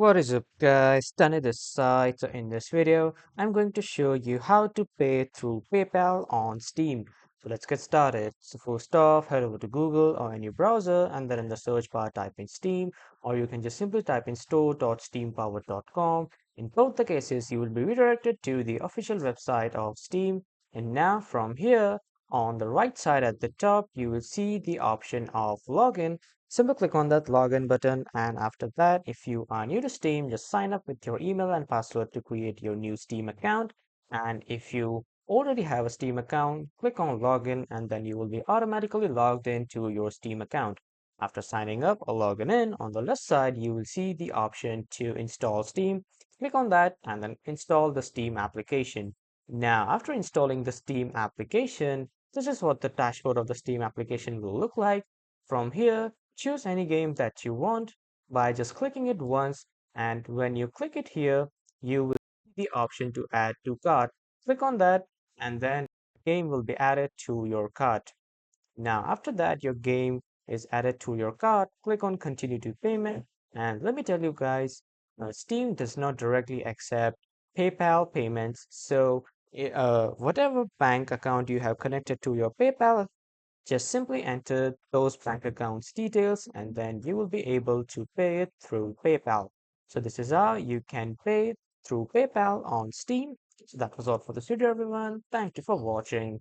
What is up guys, Tani this side. So in this video, I'm going to show you how to pay through PayPal on Steam. So let's get started. So first off, head over to Google or any browser and then in the search bar type in Steam, or you can just simply type in store.steampower.com. In both the cases, you will be redirected to the official website of Steam. And now from here, on the right side at the top, you will see the option of login. Simply click on that login button, and after that, if you are new to Steam, just sign up with your email and password to create your new Steam account. And if you already have a Steam account, click on login and then you will be automatically logged into your Steam account. After signing up or logging in, on the left side, you will see the option to install Steam. Click on that and then install the Steam application. Now, after installing the Steam application, this is what the dashboard of the Steam application will look like. From here, choose any game that you want by just clicking it once, and when you click it here, you will see the option to add to cart. Click on that, and then the game will be added to your cart. Now, after that, your game is added to your cart. Click on continue to payment. And let me tell you guys, Steam does not directly accept PayPal payments. So, whatever bank account you have connected to your PayPal, just simply enter those bank accounts details and then you will be able to pay it through PayPal. So this is how you can pay through PayPal on Steam. So that was all for this video, everyone. Thank you for watching.